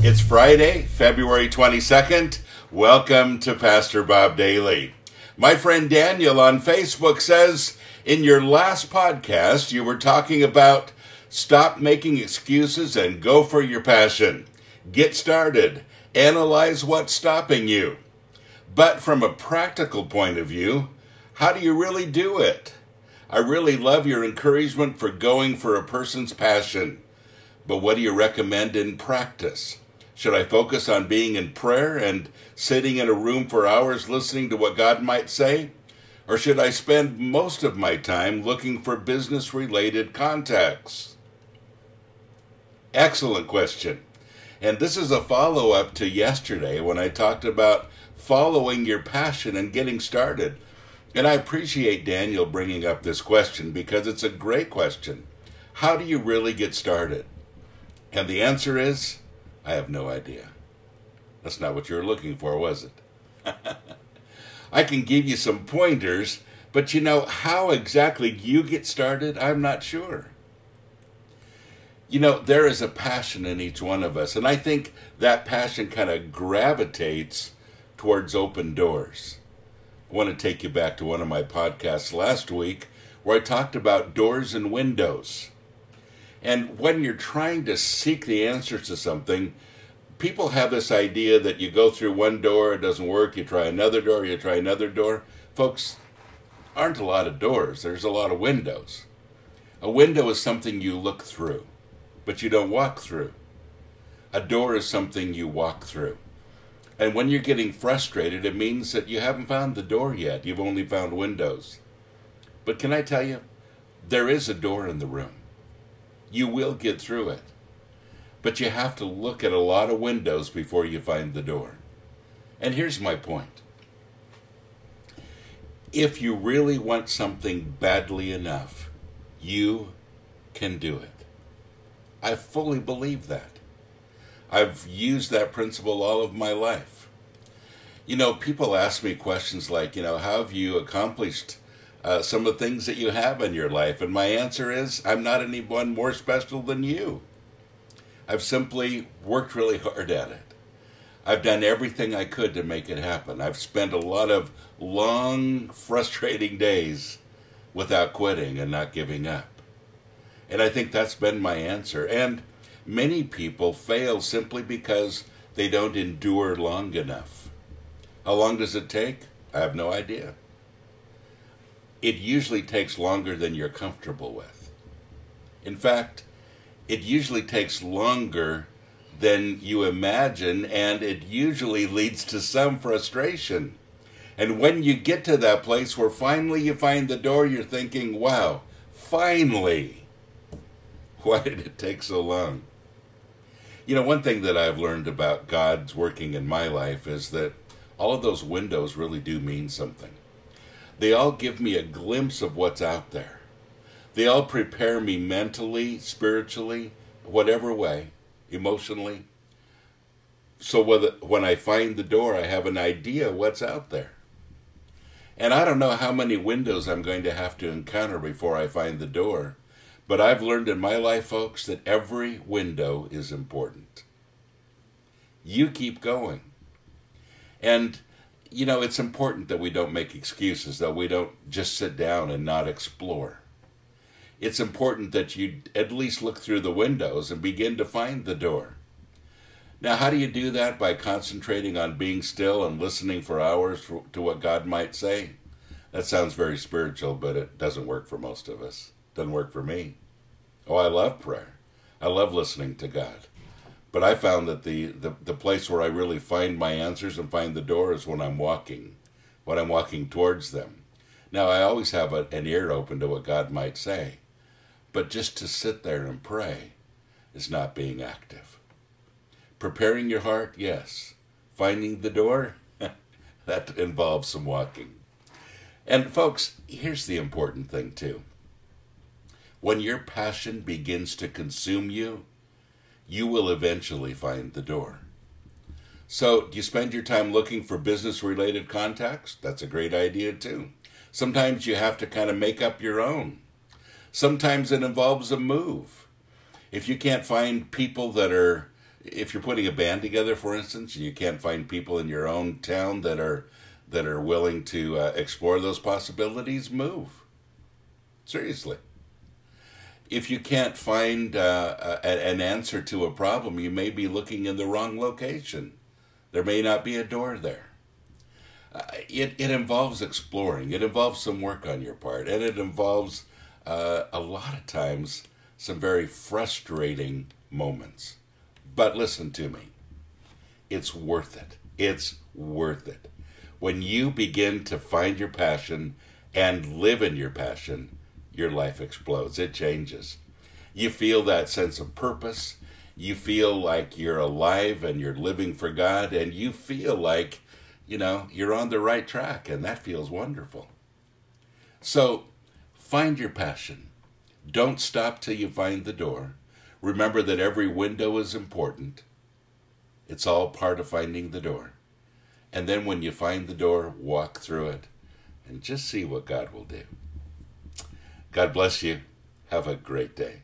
It's Friday, February 22nd. Welcome to Pastor Bob Daly. My friend Daniel on Facebook says, in your last podcast, you were talking about stop making excuses and go for your passion. Get started. Analyze what's stopping you. But from a practical point of view, how do you really do it? I really love your encouragement for going for a person's passion. But what do you recommend in practice? Should I focus on being in prayer and sitting in a room for hours listening to what God might say? Or should I spend most of my time looking for business-related contacts? Excellent question. And this is a follow-up to yesterday when I talked about following your passion and getting started. And I appreciate Daniel bringing up this question because it's a great question. How do you really get started? And the answer is, I have no idea. That's not what you were looking for, was it? I can give you some pointers, but how exactly you get started, I'm not sure. There is a passion in each one of us, and I think that passion kind of gravitates towards open doors. I want to take you back to one of my podcasts last week where I talked about doors and windows. And when you're trying to seek the answers to something, people have this idea that you go through one door, it doesn't work, you try another door, you try another door. Folks, aren't a lot of doors, there's a lot of windows. A window is something you look through, but you don't walk through. A door is something you walk through. And when you're getting frustrated, it means that you haven't found the door yet, you've only found windows. But can I tell you, there is a door in the room. You will get through it. But you have to look at a lot of windows before you find the door. And here's my point. If you really want something badly enough, you can do it. I fully believe that. I've used that principle all of my life. People ask me questions like, how have you accomplished some of the things that you have in your life? And my answer is, I'm not anyone more special than you. I've simply worked really hard at it. I've done everything I could to make it happen. I've spent a lot of long, frustrating days without quitting and not giving up. And I think that's been my answer. And many people fail simply because they don't endure long enough. How long does it take? I have no idea. It usually takes longer than you're comfortable with. In fact, it usually takes longer than you imagine, and it usually leads to some frustration. And when you get to that place where finally you find the door, you're thinking, wow, finally! Why did it take so long? One thing that I've learned about God's working in my life is that all of those windows really do mean something. They all give me a glimpse of what's out there. They all prepare me mentally, spiritually, whatever way, emotionally. So when I find the door, I have an idea what's out there. And I don't know how many windows I'm going to have to encounter before I find the door. But I've learned in my life, folks, that every window is important. You keep going. And it's important that we don't make excuses, that we don't just sit down and not explore. It's important that you at least look through the windows and begin to find the door. Now, how do you do that? By concentrating on being still and listening for hours to what God might say? That sounds very spiritual, but it doesn't work for most of us. It doesn't work for me. Oh, I love prayer. I love listening to God. But I found that the place where I really find my answers and find the door is when I'm walking towards them. Now, I always have an ear open to what God might say. But just to sit there and pray is not being active. Preparing your heart, yes. Finding the door, that involves some walking. And folks, here's the important thing too. When your passion begins to consume you, you will eventually find the door. So, do you spend your time looking for business-related contacts? That's a great idea too. Sometimes you have to kind of make up your own. Sometimes it involves a move. If you can't find people that are If you're putting a band together, for instance, and you can't find people in your own town that are willing to explore those possibilities, move. Seriously. If you can't find an answer to a problem, you may be looking in the wrong location. There may not be a door there. It involves exploring. It involves some work on your part, and it involves a lot of times some very frustrating moments. But listen to me. It's worth it. It's worth it. When you begin to find your passion and live in your passion, your life explodes. It changes. You feel that sense of purpose. You feel like you're alive and you're living for God, and you feel like, you're on the right track, and that feels wonderful. So, find your passion. Don't stop till you find the door. Remember that every window is important. It's all part of finding the door. And then when you find the door, walk through it and just see what God will do. God bless you. Have a great day.